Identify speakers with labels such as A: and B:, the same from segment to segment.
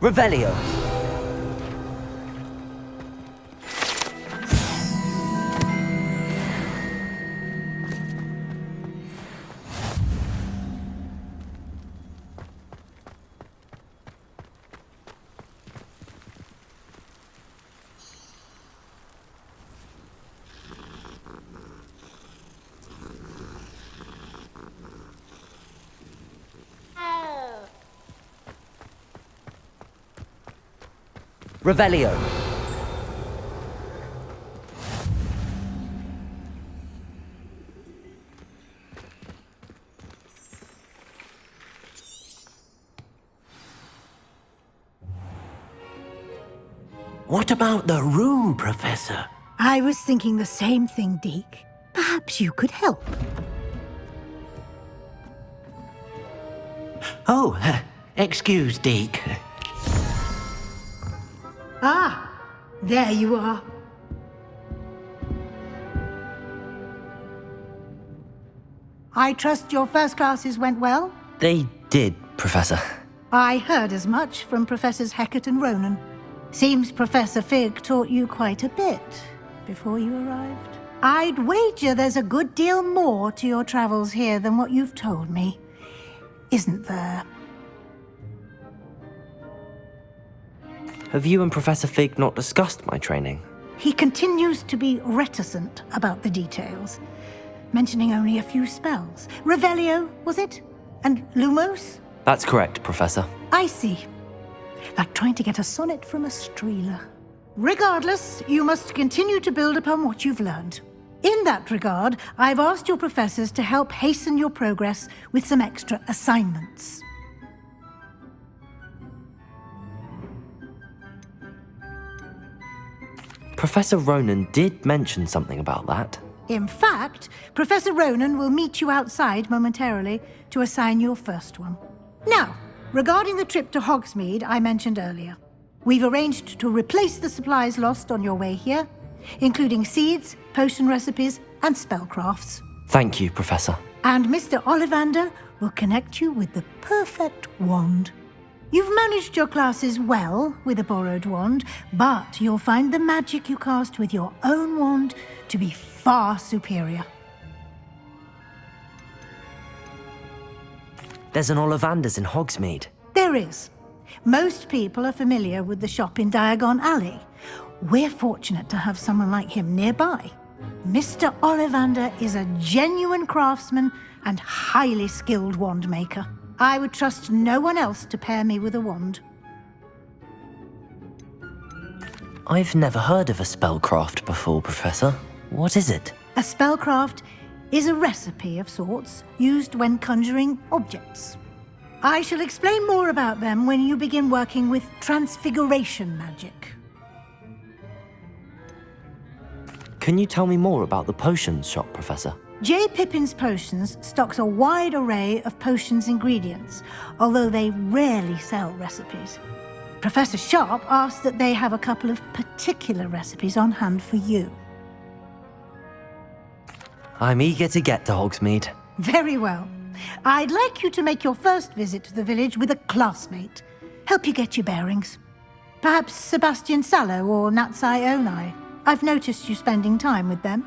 A: Revelio. Revelio.
B: What about the room, Professor?
C: I was thinking the same thing, Deke. Perhaps you could help.
B: Oh, excuse, Deke.
C: Ah, there you are. I trust your first classes went well?
A: They did, Professor.
C: I heard as much from Professors Hecat and Ronan. Seems Professor Fig taught you quite a bit before you arrived. I'd wager there's a good deal more to your travels here than what you've told me, isn't there?
A: Have you and Professor Fig not discussed my training?
C: He continues to be reticent about the details, mentioning only a few spells. Revelio, was it? And Lumos?
A: That's correct, Professor.
C: I see. Like trying to get a sonnet from a streeler. Regardless, you must continue to build upon what you've learned. In that regard, I've asked your professors to help hasten your progress with some extra assignments.
A: Professor Ronan did mention something about that.
C: In fact, Professor Ronan will meet you outside momentarily to assign your first one. Now, regarding the trip to Hogsmead I mentioned earlier, we've arranged to replace the supplies lost on your way here, including seeds, potion recipes, and spellcrafts.
A: Thank you, Professor.
C: And Mr. Ollivander will connect you with the perfect wand. You've managed your classes well with a borrowed wand, but you'll find the magic you cast with your own wand to be far superior.
A: There's an Ollivander's in Hogsmead.
C: There is. Most people are familiar with the shop in Diagon Alley. We're fortunate to have someone like him nearby. Mr. Ollivander is a genuine craftsman and highly skilled wand maker. I would trust no one else to pair me with a wand.
A: I've never heard of a spellcraft before, Professor. What is it?
C: A spellcraft is a recipe of sorts used when conjuring objects. I shall explain more about them when you begin working with transfiguration magic.
A: Can you tell me more about the potions shop, Professor?
C: J. Pippin's Potions stocks a wide array of potions ingredients, although they rarely sell recipes. Professor Sharp asked that they have a couple of particular recipes on hand for you.
A: I'm eager to get to Hogsmead.
C: Very well. I'd like you to make your first visit to the village with a classmate. Help you get your bearings. Perhaps Sebastian Sallow or Natsai Onai. I've noticed you spending time with them.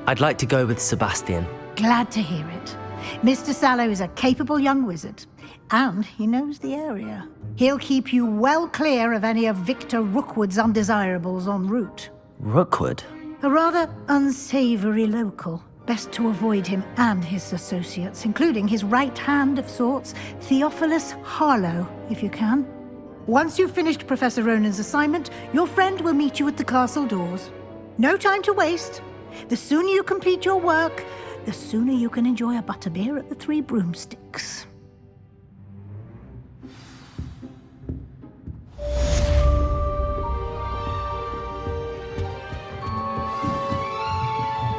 A: I'd like to go with Sebastian.
C: Glad to hear it. Mr. Sallow is a capable young wizard, and he knows the area. He'll keep you well clear of any of Victor Rookwood's undesirables en route.
A: Rookwood?
C: A rather unsavory local. Best to avoid him and his associates, including his right hand of sorts, Theophilus Harlow, if you can. Once you've finished Professor Ronan's assignment, your friend will meet you at the castle doors. No time to waste. The sooner you complete your work, the sooner you can enjoy a butterbeer at the Three Broomsticks.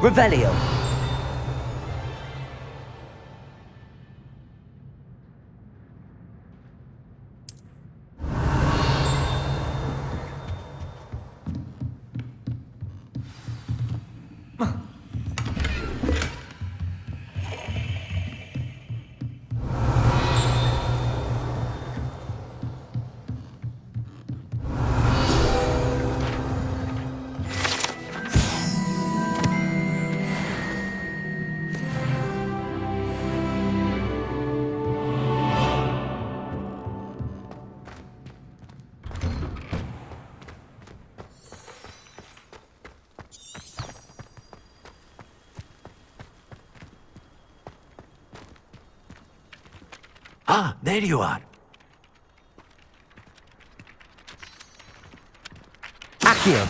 A: Revelio.
B: Ah, there you are.
A: Accio!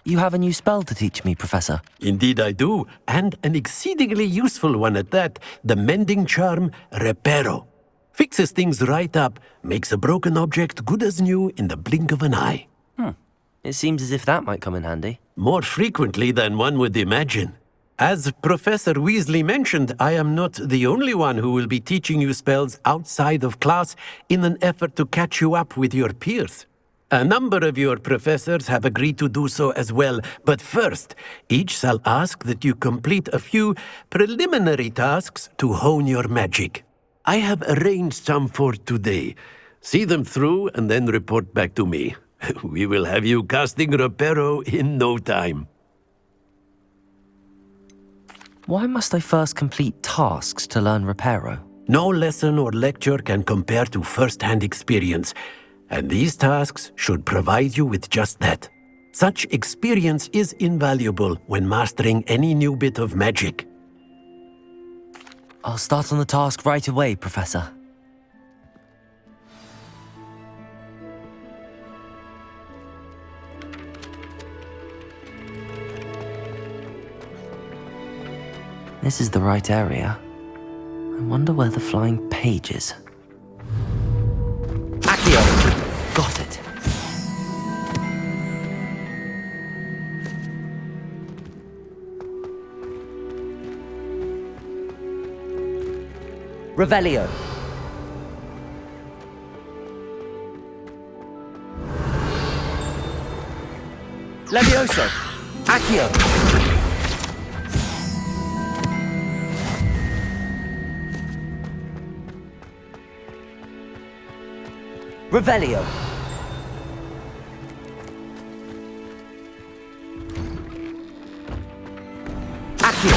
A: You have a new spell to teach me, Professor.
B: Indeed I do, and an exceedingly useful one at that. The mending charm, Reparo. Fixes things right up, makes a broken object good as new in the blink of an eye.
A: It seems as if that might come in handy.
B: More frequently than one would imagine. As Professor Weasley mentioned, I am not the only one who will be teaching you spells outside of class in an effort to catch you up with your peers. A number of your professors have agreed to do so as well, but first, each shall ask that you complete a few preliminary tasks to hone your magic. I have arranged some for today. See them through and then report back to me. We will have you casting Reparo in no time.
A: Why must I first complete tasks to learn Reparo?
B: No lesson or lecture can compare to first-hand experience, and these tasks should provide you with just that. Such experience is invaluable when mastering any new bit of magic.
A: I'll start on the task right away, Professor. This is the right area. I wonder where the flying page is. Accio! Got it. Revelio. Levioso. Accio. Revelio. Accio.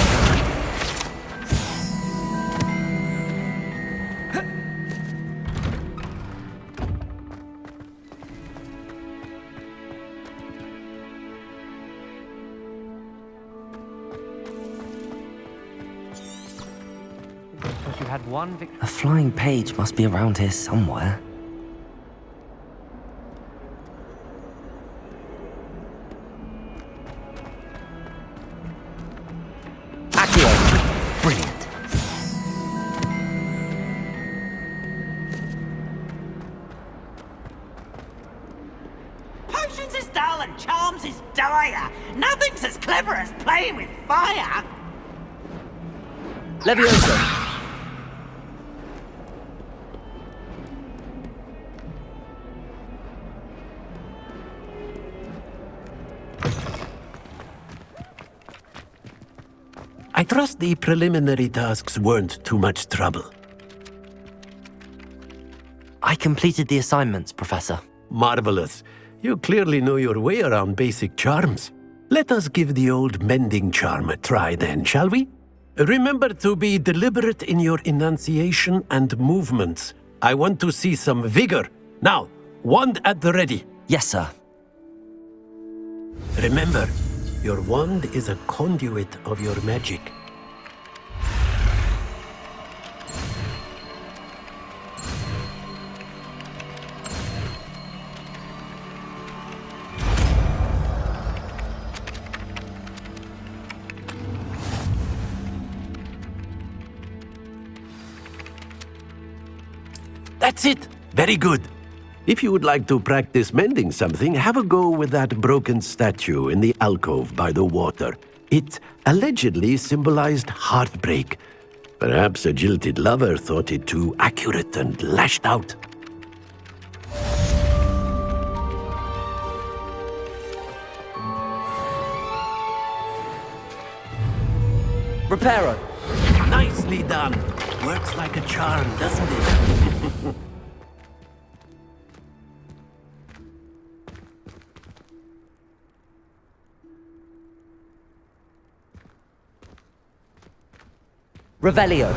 D: You had one
A: A flying page must be around here somewhere. Accio! Brilliant.
E: Potions is dull and charms is dire. Nothing's as clever as playing with fire.
A: Levioso.
B: I trust the preliminary tasks weren't too much trouble.
A: I completed the assignments, Professor.
B: Marvelous. You clearly know your way around basic charms. Let us give the old mending charm a try then, shall we? Remember to be deliberate in your enunciation and movements. I want to see some vigor. Now, wand at the ready.
A: Yes, sir.
B: Remember, your wand is a conduit of your magic. That's it! Very good. If you would like to practice mending something, have a go with that broken statue in the alcove by the water. It allegedly symbolized heartbreak. Perhaps a jilted lover thought it too accurate and lashed out.
A: Reparo.
B: Nicely done. Works like a charm, doesn't it?
A: Revelio.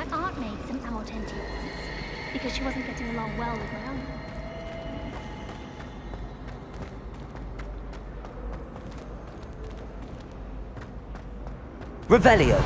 F: My aunt made some amortentia once, because she wasn't getting along well with my uncle.
A: Revelio.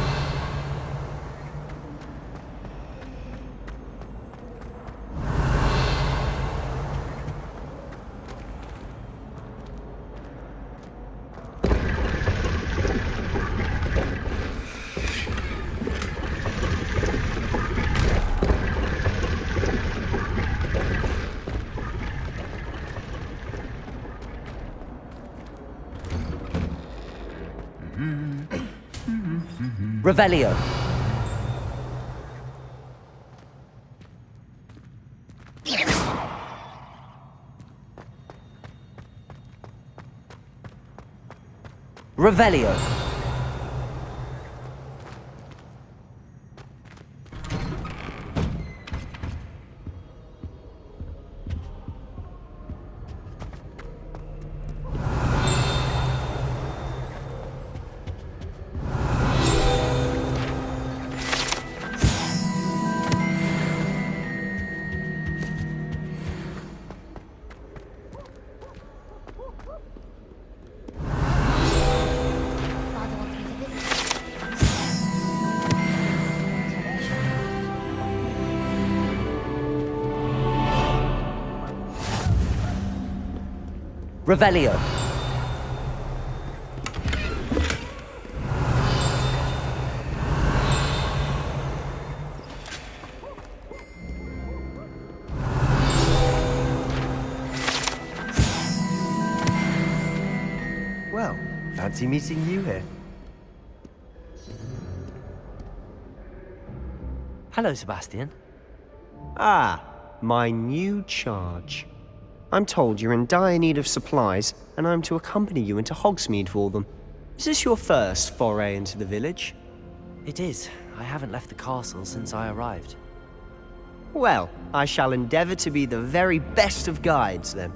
A: Revelio. Revelio.
F: Father wants me to visit.
A: Revelio.
G: Well, fancy meeting you here.
A: Hello, Sebastian.
G: Ah, my new charge. I'm told you're in dire need of supplies, and I'm to accompany you into Hogsmead for them. Is this your first foray into the village?
A: It is. I haven't left the castle since I arrived.
G: Well, I shall endeavour to be the very best of guides, then.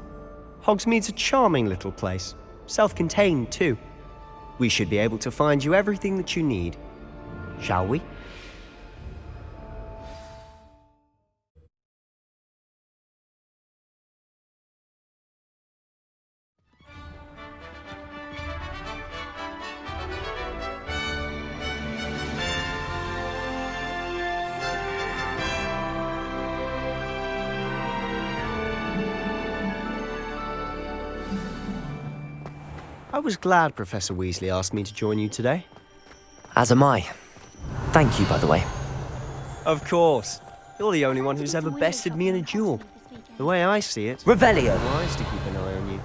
G: Hogsmead's a charming little place, self-contained too. We should be able to find you everything that you need. Shall we? I was glad Professor Weasley asked me to join you today.
A: As am I. Thank you, by the way.
G: Of course. You're the only one who's ever bested me in a duel. The way I see it,
A: Revelio.
G: it's wise to keep an eye on you.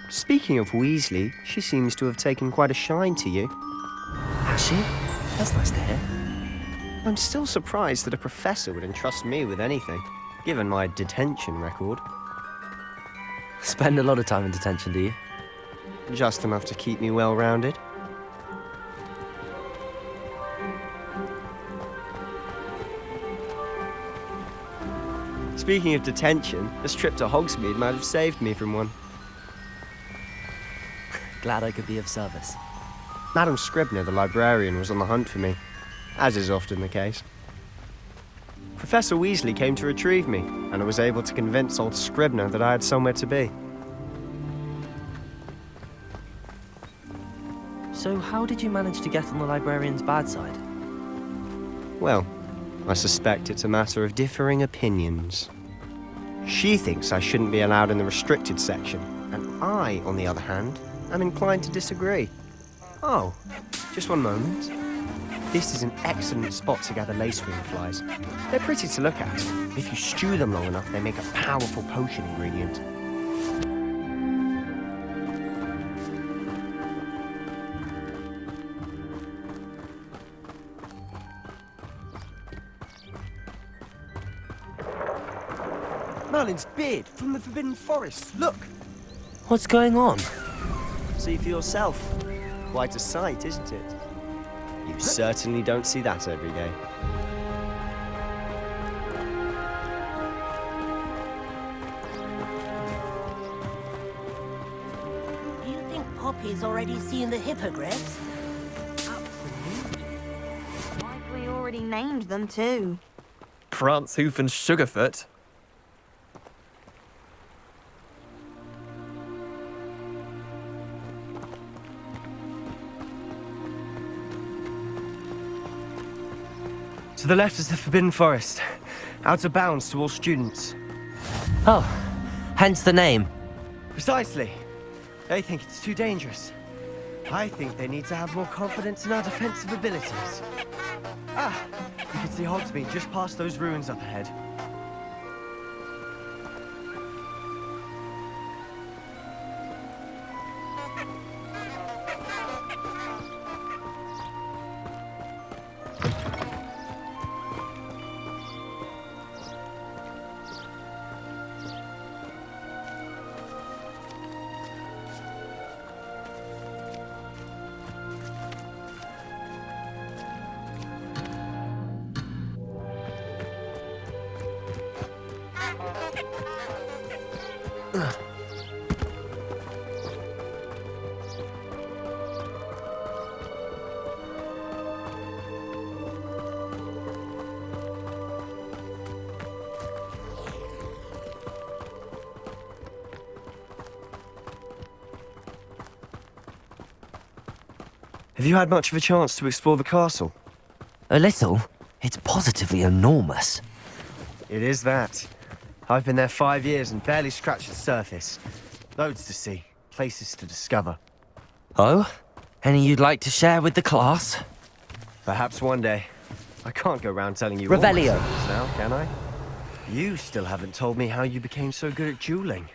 G: Speaking of Weasley, she seems to have taken quite a shine to you.
A: Has she? That's nice to hear.
G: I'm still surprised that a professor would entrust me with anything, given my detention record.
A: Spend a lot of time in detention, do you?
G: Just enough to keep me well-rounded. Speaking of detention, this trip to Hogsmead might have saved me from one.
A: Glad I could be of service.
G: Madam Scribner, the librarian, was on the hunt for me, as is often the case. Professor Weasley came to retrieve me, and I was able to convince old Scribner that I had somewhere to be.
A: So how did you manage to get on the librarian's bad side?
G: Well, I suspect it's a matter of differing opinions. She thinks I shouldn't be allowed in the restricted section, and I, on the other hand, am inclined to disagree. Oh, just one moment. This is an excellent spot to gather lacewing flies. They're pretty to look at. If you stew them long enough, they make a powerful potion ingredient. Merlin's beard from the Forbidden Forest. Look!
A: What's going on?
G: See for yourself. Quite a sight, isn't it? You certainly don't see that every day.
E: You think Poppy's already seen the hippogriffs.
H: Like we already named them too.
I: Prance, Hoof and Sugarfoot.
G: To the left is the Forbidden Forest. Out of bounds to all students.
A: Oh, hence the name.
G: Precisely. They think it's too dangerous. I think they need to have more confidence in our defensive abilities. Ah, you can see Hogsmead just past those ruins up ahead. Have you had much of a chance to explore the castle?
A: A little. It's positively enormous.
G: It is that. I've been there 5 years and barely scratched the surface. Loads to see, places to discover.
A: Oh? Any you'd like to share with the class?
G: Perhaps one day. I can't go round telling you
A: Revelio.
G: all my secrets now, can I? You still haven't told me how you became so good at dueling.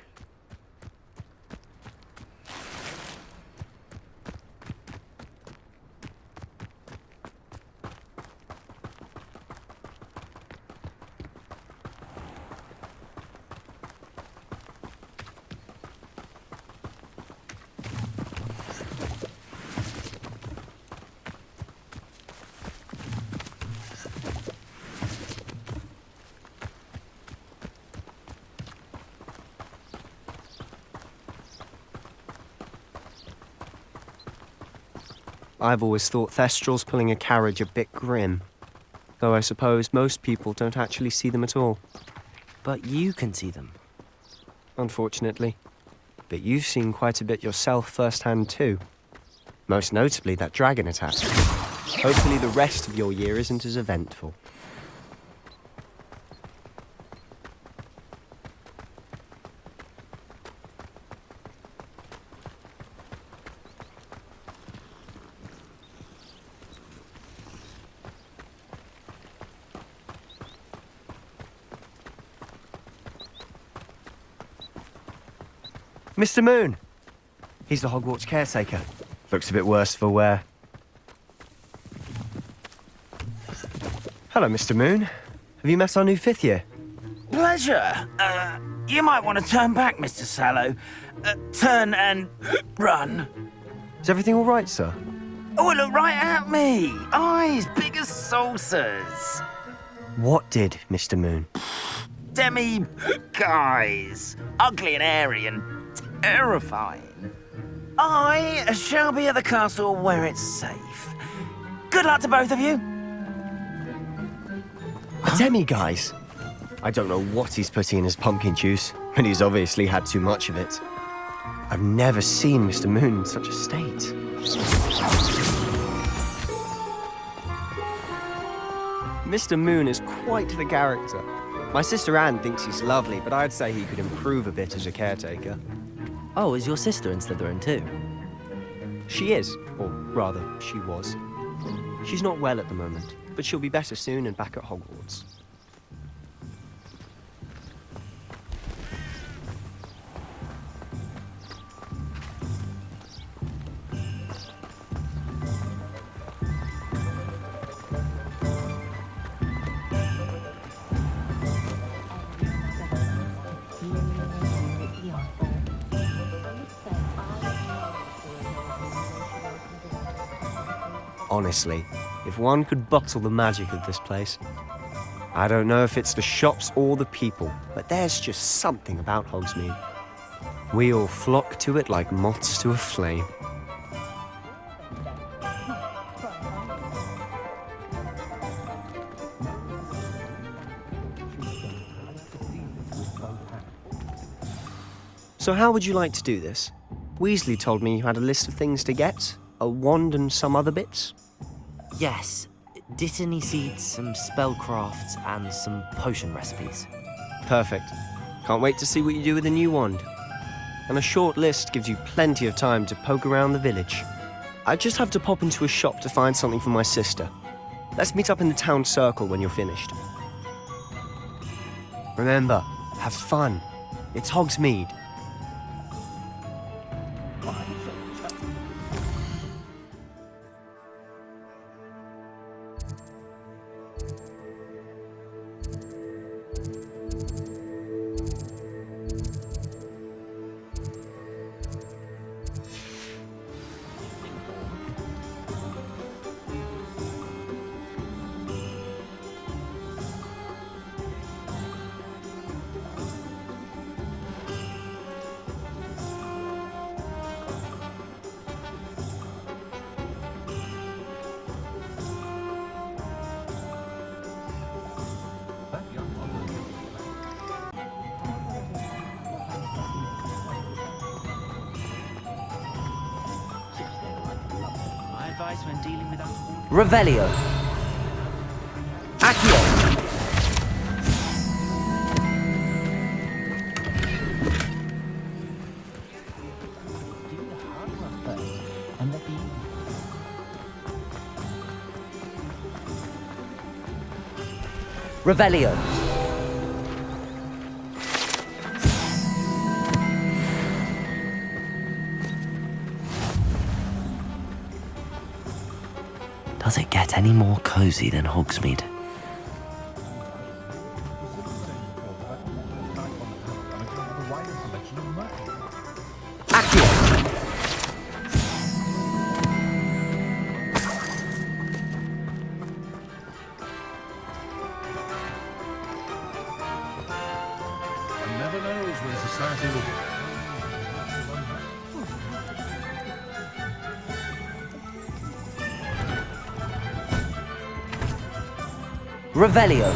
G: I've always thought Thestrals pulling a carriage a bit grim. Though I suppose most people don't actually see them at all.
A: But you can see them.
G: Unfortunately. But you've seen quite a bit yourself firsthand too. Most notably that dragon attack. Hopefully the rest of your year isn't as eventful. Mr. Moon! He's the Hogwarts caretaker. Looks a bit worse for wear. Hello, Mr. Moon. Have you met our new 5th year?
E: Pleasure. You might want to turn back, Mr. Sallow. Turn and run.
G: Is everything all right, sir?
E: Oh, look right at me. Eyes big as saucers.
G: What did, Mr. Moon?
E: Demi guys. Ugly and airy and terrifying. I shall be at the castle where it's safe. Good luck to both of you.
G: Demi-guise? I don't know what he's putting in his pumpkin juice, but he's obviously had too much of it. I've never seen Mr. Moon in such a state. Mr. Moon is quite the character. My sister Anne thinks he's lovely, but I'd say he could improve a bit as a caretaker.
A: Oh, is your sister in Slytherin too?
G: She is, or rather, she was. She's not well at the moment, but she'll be better soon and back at Hogwarts. Honestly, if one could bottle the magic of this place. I don't know if it's the shops or the people, but there's just something about Hogsmead. We all flock to it like moths to a flame. So how would you like to do this? Weasley told me you had a list of things to get, a wand and some other bits.
A: Yes, Dittany seeds, some spellcrafts, and some potion recipes.
G: Perfect. Can't wait to see what you do with the new wand. And a short list gives you plenty of time to poke around the village. I just have to pop into a shop to find something for my sister. Let's meet up in the town circle when you're finished. Remember, have fun. It's Hogsmead.
E: When dealing with
A: Revelio. Accio. Revelio. Does it get any more cozy than Hogsmead? Accio!
J: One never knows where society will go.
A: Revelio.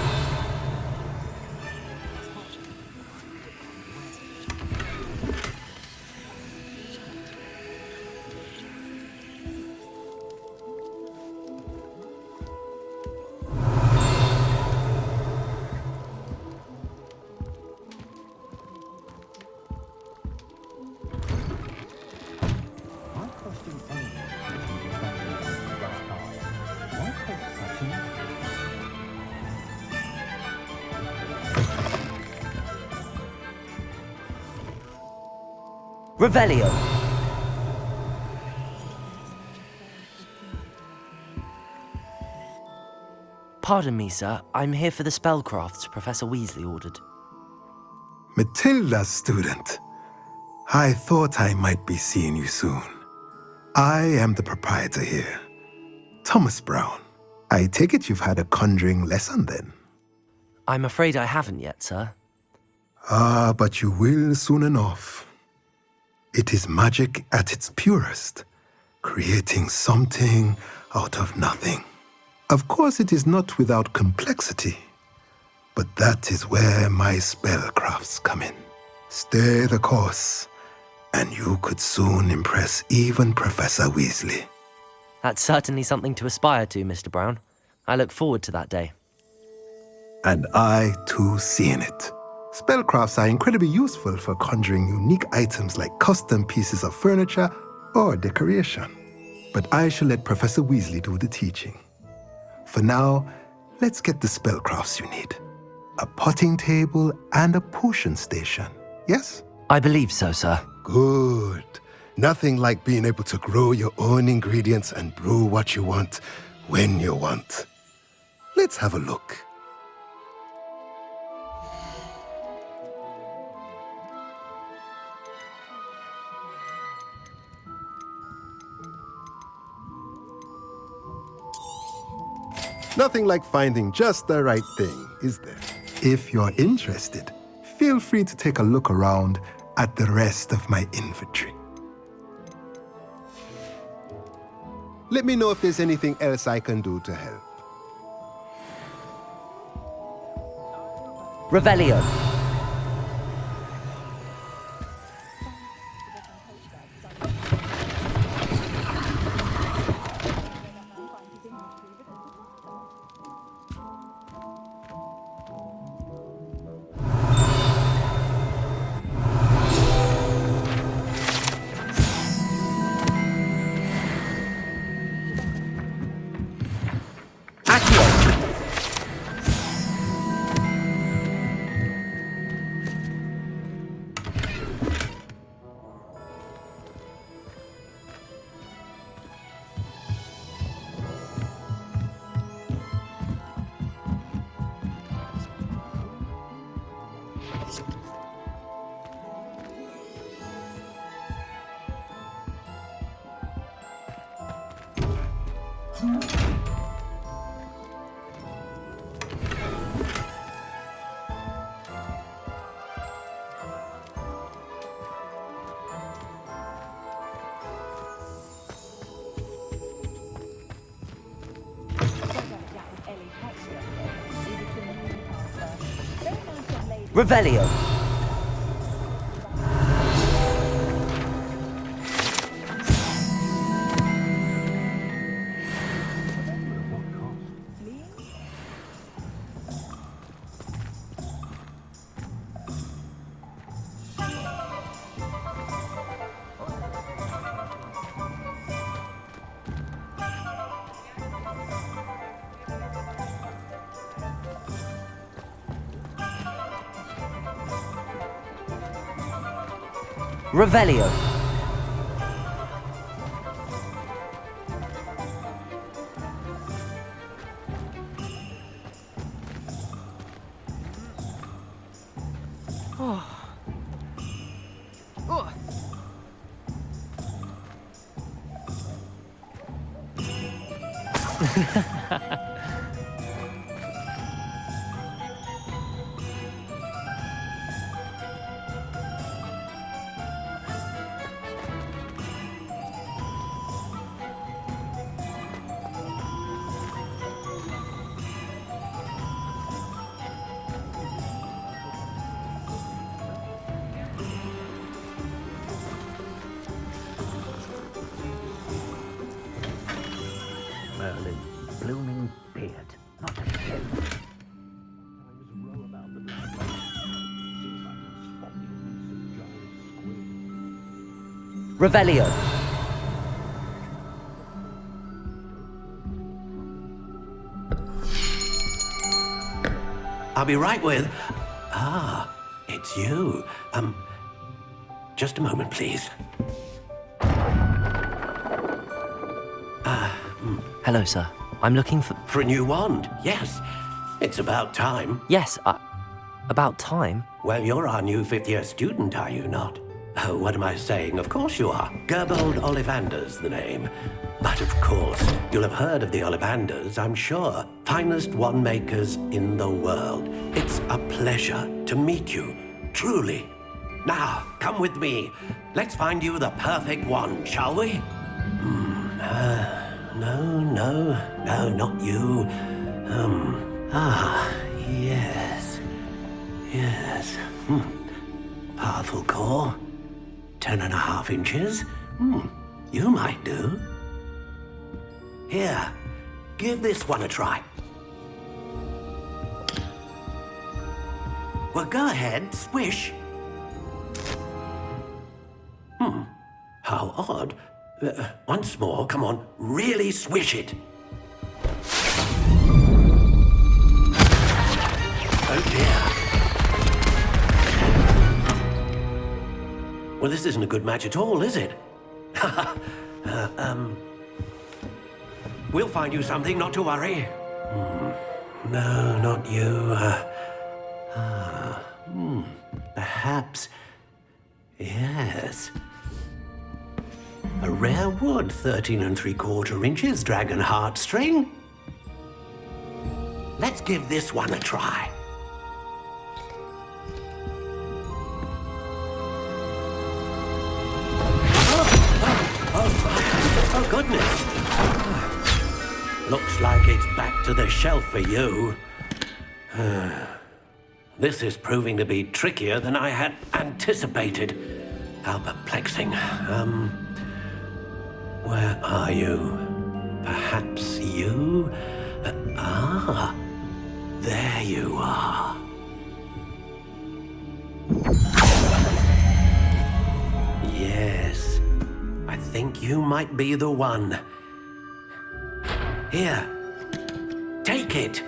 A: Revelio. Pardon me, sir. I'm here for the spellcrafts Professor Weasley ordered.
K: Matilda's student. I thought I might be seeing you soon. I am the proprietor here, Thomas Brown. I take it you've had a conjuring lesson then?
A: I'm afraid I haven't yet, sir.
K: Ah, but you will soon enough. It is magic at its purest, creating something out of nothing. Of course, it is not without complexity, but that is where my spellcrafts come in. Stay the course, and you could soon impress even Professor Weasley.
A: That's certainly something to aspire to, Mr. Brown. I look forward to that day.
K: And I, too, seeing it. Spellcrafts are incredibly useful for conjuring unique items like custom pieces of furniture or decoration. But I shall let Professor Weasley do the teaching. For now, let's get the spellcrafts you need. A potting table and a potion station, yes?
A: I believe so, sir.
K: Good. Nothing like being able to grow your own ingredients and brew what you want, when you want. Let's have a look. Nothing like finding just the right thing, is there? If you're interested, feel free to take a look around at the rest of my infantry. Let me know if there's anything else I can do to help.
A: Revelio. Revelio. Revelio.
J: Merlin, blooming beard, not a head.
A: Revelio.
B: I'll be right with... Ah, it's you. Just a moment, please.
A: Hello, sir. I'm looking for...
B: For a new wand, yes. It's about time.
A: Yes, about time?
B: Well, you're our new fifth-year student, are you not? Oh, what am I saying? Of course you are. Gerbold Ollivander's the name. But of course, you'll have heard of the Ollivanders, I'm sure. Finest wand makers in the world. It's a pleasure to meet you, truly. Now, come with me. Let's find you the perfect wand, shall we? No, not you. Yes. Powerful core. 10.5 inches. You might do. Here, give this one a try. Well, go ahead, swish. How odd. Once more, come on, really swish it. Oh dear. Well, this isn't a good match at all, is it? We'll find you something, not to worry. No, not you. Perhaps. Yes. A rare wood, 13 3/4 inches, dragon heartstring. Let's give this one a try. goodness! Looks like it's back to the shelf for you. This is proving to be trickier than I had anticipated. How perplexing. Where are you? Perhaps you? There you are. Yes, I think you might be the one. Here, take it.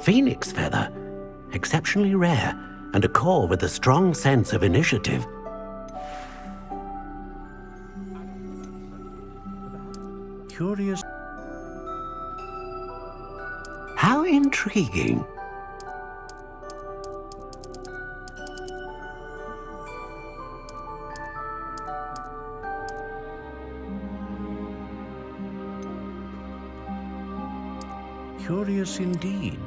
B: Phoenix feather. Exceptionally rare, and a core with a strong sense of initiative.
J: Curious.
B: How intriguing.
J: Curious indeed.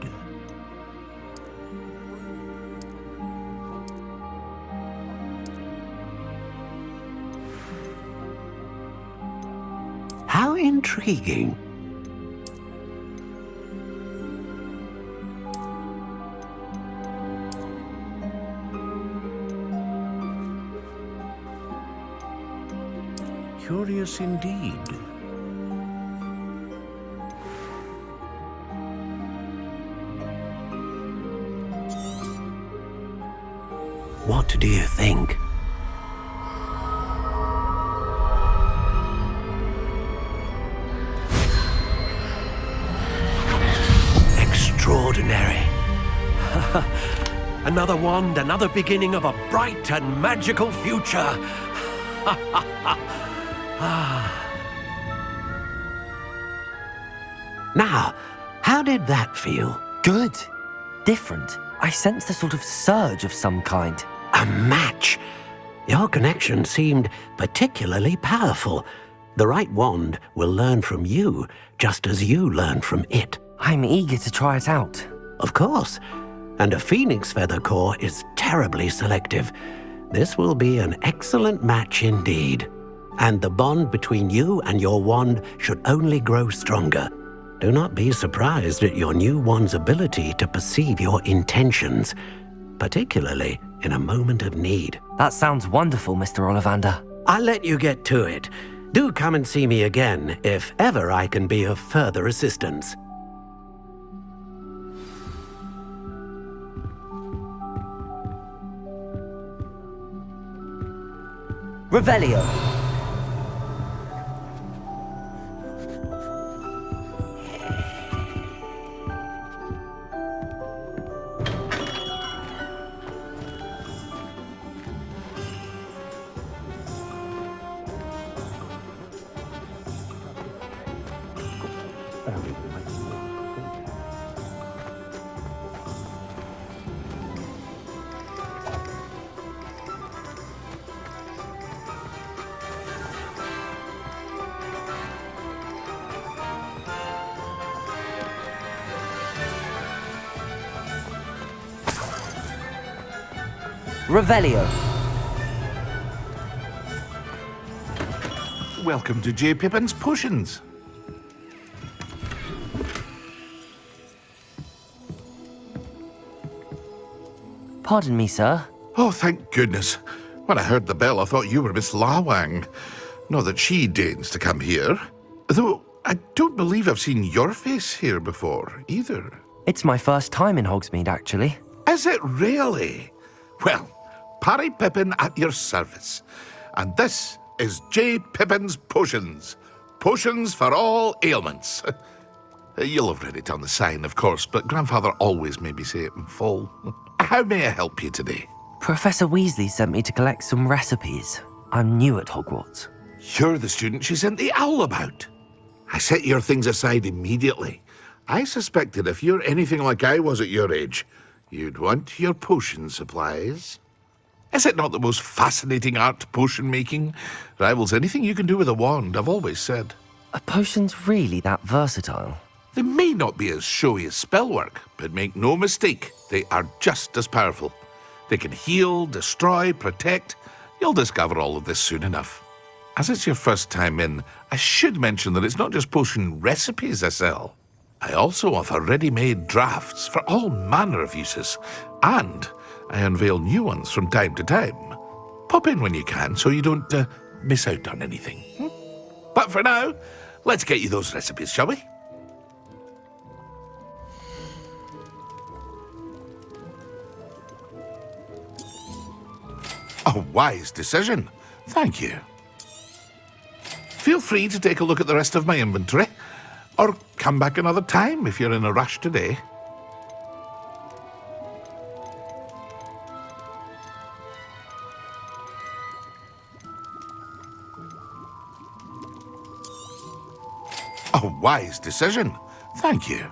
B: How intriguing.
J: Curious indeed.
B: What do you think? Extraordinary. Another wand, another beginning of a bright and magical future. Now, how did that feel?
A: Good. Different. I sensed a sort of surge of some kind.
B: A match. Your connection seemed particularly powerful. The right wand will learn from you, just as you learn from it.
A: I'm eager to try it out.
B: Of course. And a phoenix feather core is terribly selective. This will be an excellent match indeed. And the bond between you and your wand should only grow stronger. Do not be surprised at your new wand's ability to perceive your intentions, particularly in a moment of need.
A: That sounds wonderful, Mr. Ollivander.
B: I'll let you get to it. Do come and see me again if ever I can be of further assistance.
A: Revelio. Revelio.
J: Welcome to J. Pippin's Potions.
A: Pardon me, sir.
J: Oh, thank goodness. When I heard the bell, I thought you were Miss Lawang. Not that she deigns to come here. Though I don't believe I've seen your face here before, either.
A: It's my first time in Hogsmead, actually.
J: Is it really? Well, Parry Pippin at your service. And this is J. Pippin's Potions. Potions for all ailments. You'll have read it on the sign, of course, but Grandfather always made me say it in full. How may I help you today?
A: Professor Weasley sent me to collect some recipes. I'm new at Hogwarts.
J: You're the student she sent the owl about. I set your things aside immediately. I suspected if you're anything like I was at your age, you'd want your potion supplies. Is it not the most fascinating art, potion making? Rivals anything you can do with a wand, I've always said.
A: Are potions really that versatile?
J: They may not be as showy as spellwork, but make no mistake, they are just as powerful. They can heal, destroy, protect. You'll discover all of this soon enough. As it's your first time in, I should mention that it's not just potion recipes I sell. I also offer ready-made drafts for all manner of uses, and I unveil new ones from time to time. Pop in when you can so you don't miss out on anything. But for now, let's get you those recipes, shall we? A wise decision. Thank you. Feel free to take a look at the rest of my inventory, or come back another time if you're in a rush today. A wise decision. Thank you.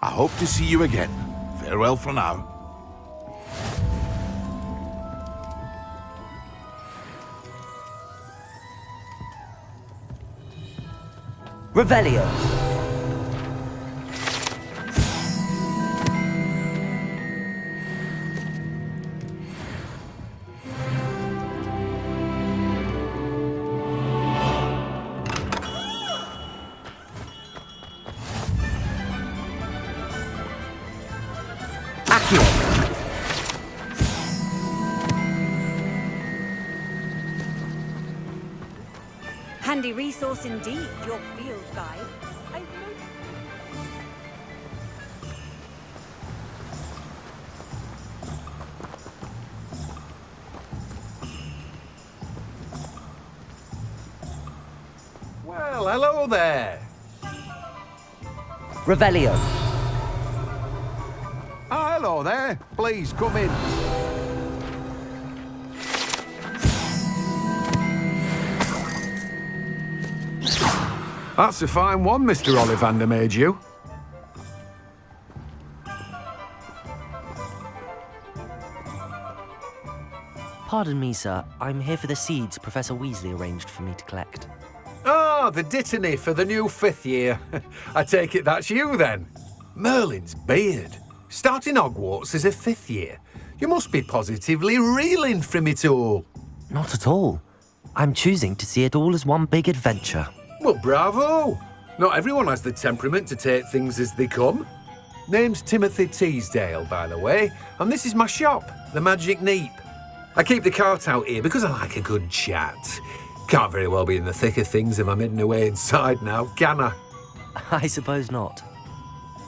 J: I hope to see you again. Farewell for now.
A: Revelio.
L: Handy resource indeed, your field guide.
M: Well, hello there.
A: Revelio.
M: Ah, hello there. Please come in. That's a fine one, Mr. Ollivander made you.
A: Pardon me, sir. I'm here for the seeds Professor Weasley arranged for me to collect.
M: Ah, the dittany for the new 5th year. I take it that's you, then. Merlin's beard. Starting Hogwarts as a 5th year. You must be positively reeling from it all.
A: Not at all. I'm choosing to see it all as one big adventure.
M: Well, bravo! Not everyone has the temperament to take things as they come. Name's Timothy Teasdale, by the way, and this is my shop, the Magic Neep. I keep the cart out here because I like a good chat. Can't very well be in the thick of things if I'm hidden away inside now, can I?
A: I suppose not.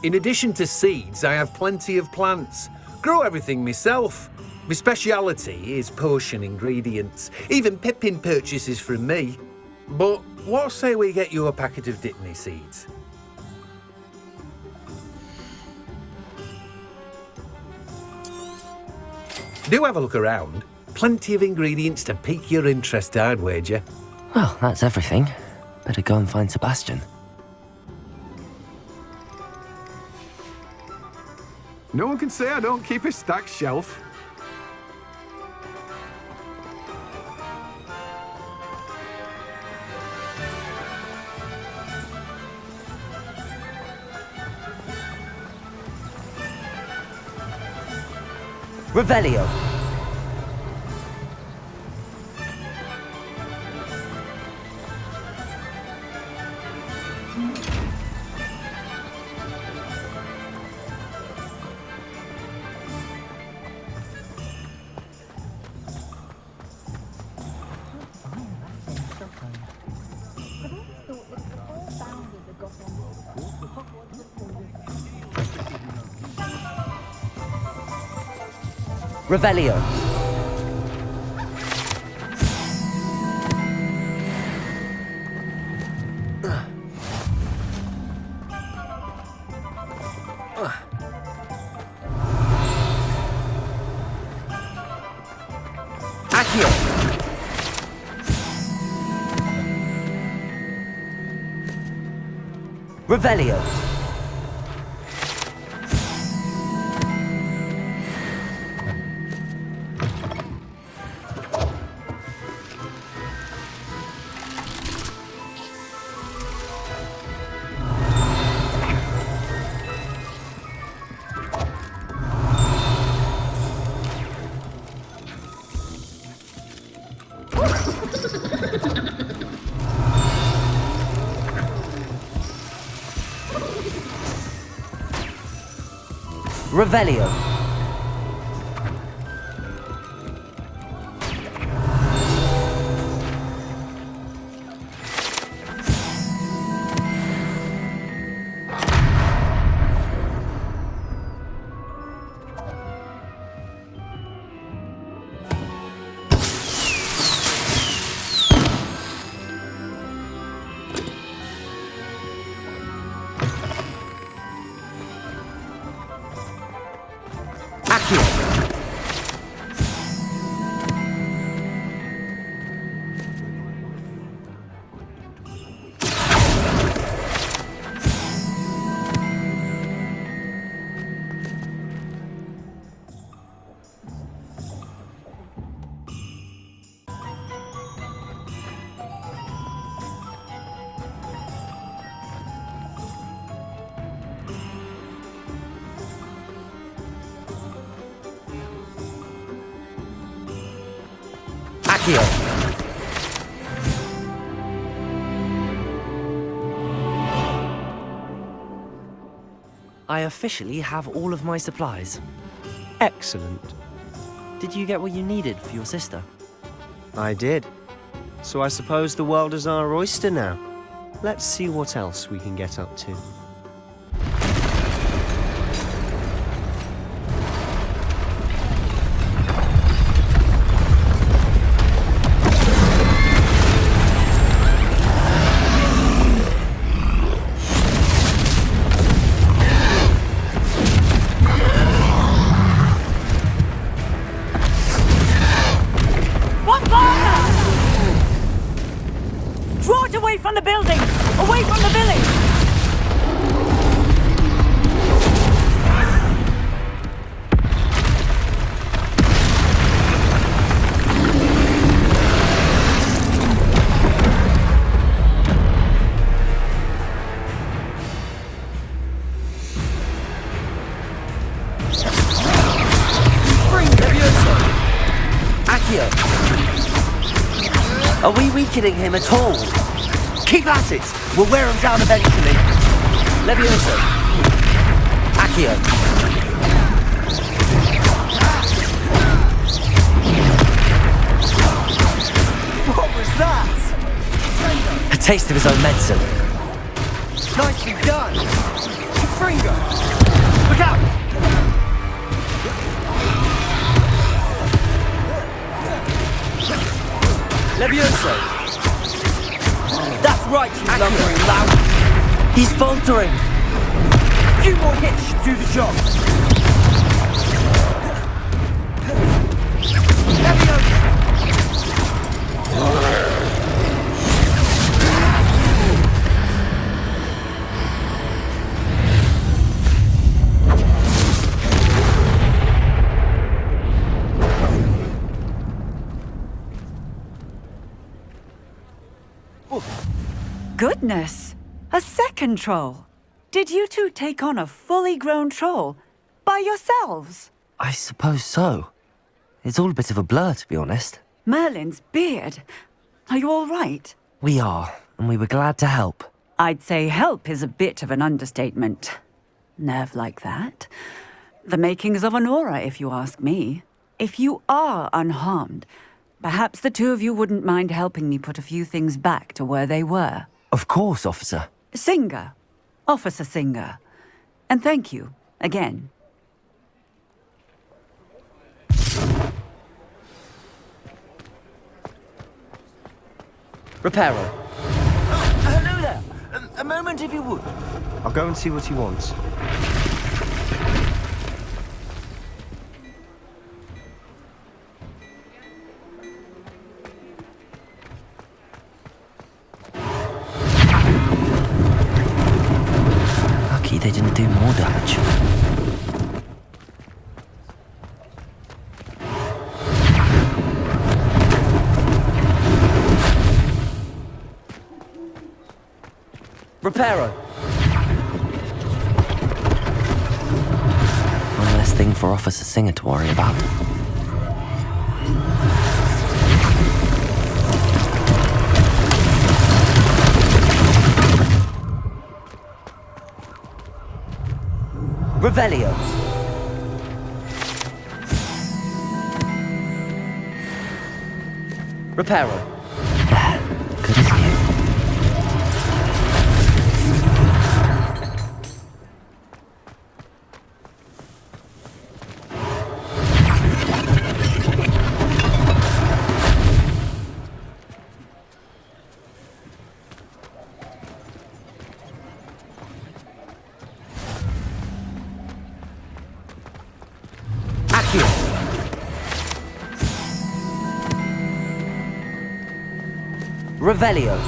M: In addition to seeds, I have plenty of plants. Grow everything myself. My speciality is potion ingredients. Even Pippin purchases from me. But what say we get you a packet of dittany seeds? Do have a look around. Plenty of ingredients to pique your interest, I'd wager.
A: Well, that's everything. Better go and find Sebastian.
M: No one can say I don't keep a stacked shelf.
A: Revelio. Revelio. Revelio. Revelio. I officially have all of my supplies.
G: Excellent.
A: Did you get what you needed for your sister?
G: I did. So I suppose the world is our oyster now. Let's see what else we can get up to.
L: From the building! Away from the village!
A: Accio! Are we weakening him at all? Keep at it! We'll wear him down eventually. Levioso. Accio. What was that? A taste of his own medicine. Nicely done! Fringo! Look out! Levioso. That's right, you lumbering lout! He's faltering! A few more hits should do the job! Leviosa!
L: Goodness! A second troll! Did you two take on a fully grown troll? By yourselves?
A: I suppose so. It's all a bit of a blur, to be honest.
L: Merlin's beard. Are you all right?
A: We are, and we were glad to help.
L: I'd say help is a bit of an understatement. Nerve like that. The makings of an aura, if you ask me. If you are unharmed, perhaps the two of you wouldn't mind helping me put a few things back to where they were.
A: Of course, officer.
L: Singer. Officer Singer. And thank you, again.
A: Reparo.
E: Hello there. A moment, if you would.
G: I'll go and see what he wants.
A: they didn't do more damage. Reparo! One less thing for Officer Singer to worry about. Revelio! Reparo! Good as new. Revelio.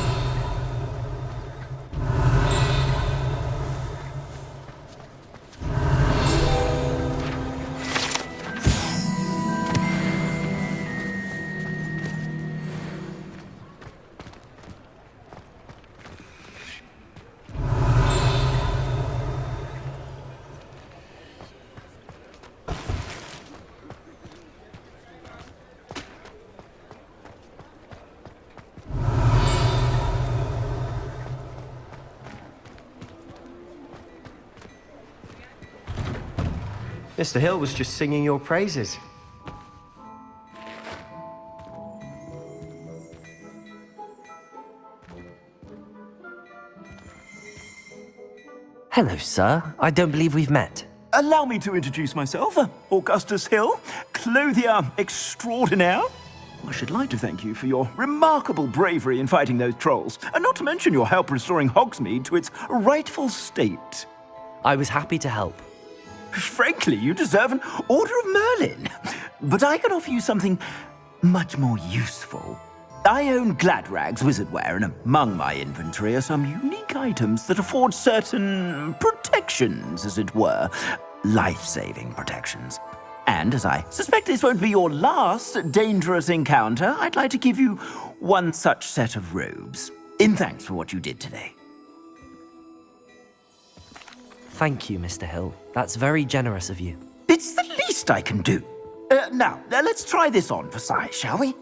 G: Mr. Hill was just singing your praises.
A: Hello, sir. I don't believe we've met.
E: Allow me to introduce myself, Augustus Hill, clothier extraordinaire. I should like to thank you for your remarkable bravery in fighting those trolls, and not to mention your help restoring Hogsmead to its rightful state.
A: I was happy to help.
E: Frankly, you deserve an Order of Merlin. But I can offer you something much more useful. I own Gladrag's wizardware, and among my inventory are some unique items that afford certain protections, as it were. Life-saving protections. And as I suspect this won't be your last dangerous encounter, I'd like to give you one such set of robes, in thanks for what you did today.
A: Thank you, Mr. Hill. That's very generous of you.
E: It's the least I can do. Now, let's try this on for size, shall we?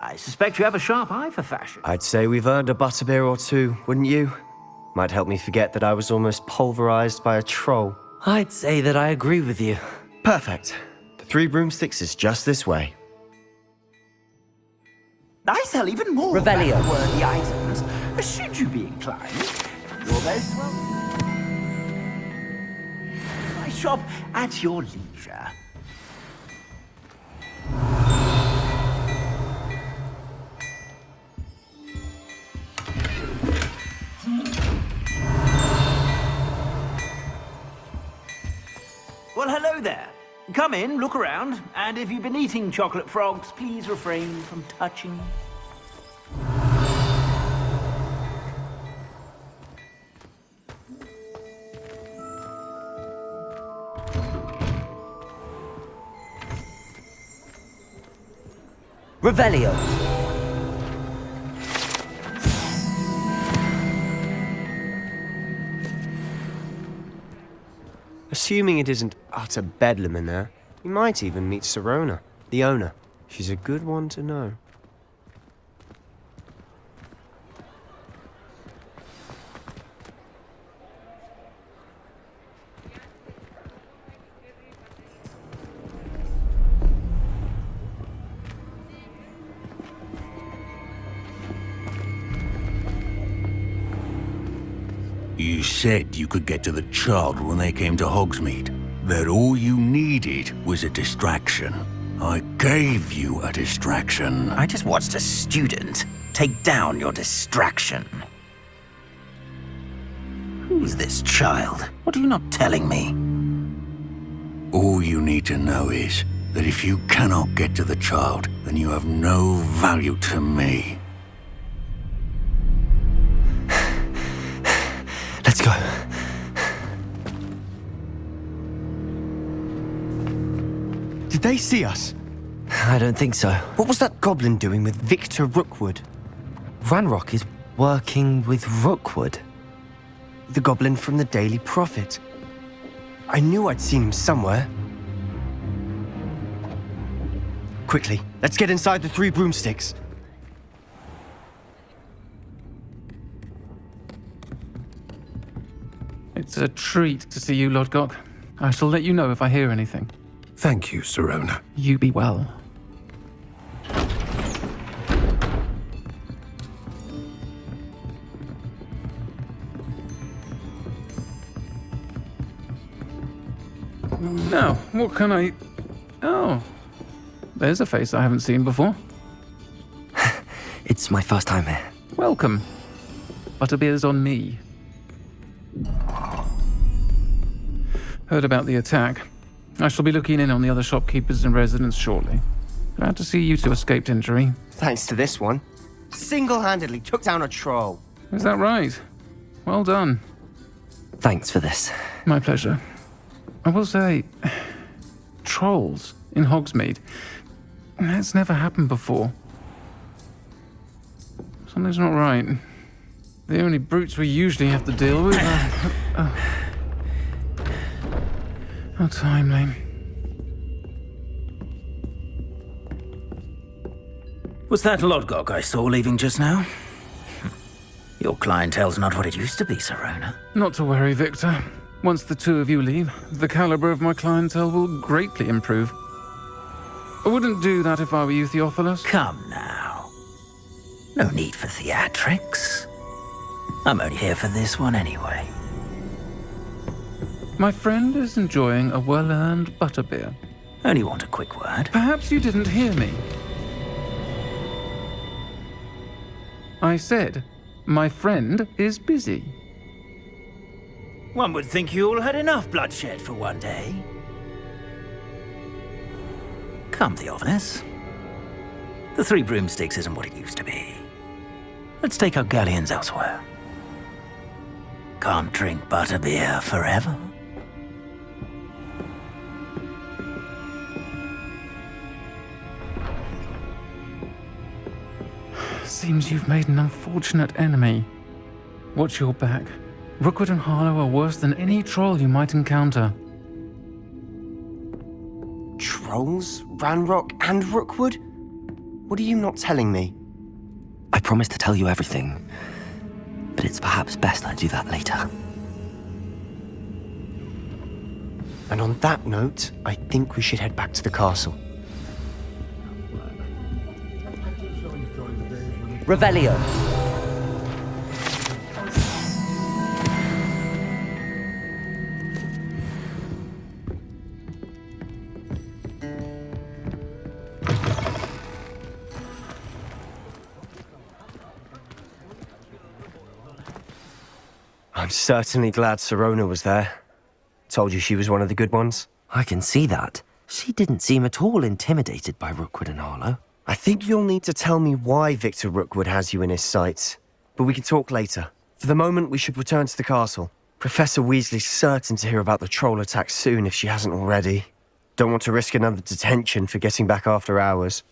E: I suspect you have a sharp eye for fashion.
G: I'd say we've earned a butterbeer or two, wouldn't you? Might help me forget that I was almost pulverized by a troll.
A: I'd say that I agree with you.
G: Perfect. The 3 broomsticks is just this way.
E: I sell even more
A: Revelio.
E: worthy items, should you be inclined. You're most welcome. I shop at your leisure. Well, hello there. Come in, look around, and if you've been eating chocolate frogs, please refrain from touching.
A: Revelio.
G: Assuming it isn't utter bedlam in there, you might even meet Sirona, the owner. She's a good one to know.
N: You said you could get to the child when they came to Hogsmead. That all you needed was a distraction. I gave you a distraction.
E: I just watched a student take down your distraction. Who's this child? What are you not telling me?
N: All you need to know is that if you cannot get to the child, then you have no value to me.
A: Let's go.
G: Did they see us?
A: I don't think so.
G: What was that goblin doing with Victor Rookwood?
A: Ranrock is working with Rookwood.
G: The goblin from the Daily Prophet. I knew I'd seen him somewhere. Quickly, let's get inside the 3 broomsticks.
O: It's a treat to see you, Lodgok. I shall let you know if I hear anything.
M: Thank you, Sirona.
O: You be well. Now, what can I... Oh, there's a face I haven't seen before.
A: It's my first time here.
O: Welcome. Butterbeer's on me. Heard about the attack. I shall be looking in on the other shopkeepers and residents shortly. Glad to see you two escaped injury.
G: Thanks to this one. Single-handedly took down a troll.
O: Is that right? Well done.
A: Thanks for this.
O: My pleasure. I will say, trolls in Hogsmead. That's never happened before. Something's not right. The only brutes we usually have to deal with are... How timely.
E: Was that Lodgok I saw leaving just now? Your clientele's not what it used to be, Sirona.
O: Not to worry, Victor. Once the two of you leave, the caliber of my clientele will greatly improve. I wouldn't do that if I were you, Theophilus.
E: Come now. No need for theatrics. I'm only here for this one anyway.
O: My friend is enjoying a well-earned butterbeer.
E: Only want a quick word.
O: Perhaps you didn't hear me. I said, my friend is busy.
E: One would think you all had enough bloodshed for one day. Come, Theophilus. The 3 broomsticks isn't what it used to be. Let's take our galleons elsewhere. Can't drink butterbeer forever.
O: Seems you've made an unfortunate enemy. Watch your back. Rookwood and Harlow are worse than any troll you might encounter.
G: Trolls? Ranrock and Rookwood? What are you not telling me?
A: I promised to tell you everything, but it's perhaps best I do that later.
G: And on that note, I think we should head back to the castle.
A: Revelio.
G: I'm certainly glad Sirona was there. Told you she was one of the good ones.
A: I can see that. She didn't seem at all intimidated by Rookwood and Harlow.
G: I think you'll need to tell me why Victor Rookwood has you in his sights. But we can talk later. For the moment, we should return to the castle. Professor Weasley's certain to hear about the troll attack soon if she hasn't already. Don't want to risk another detention for getting back after hours.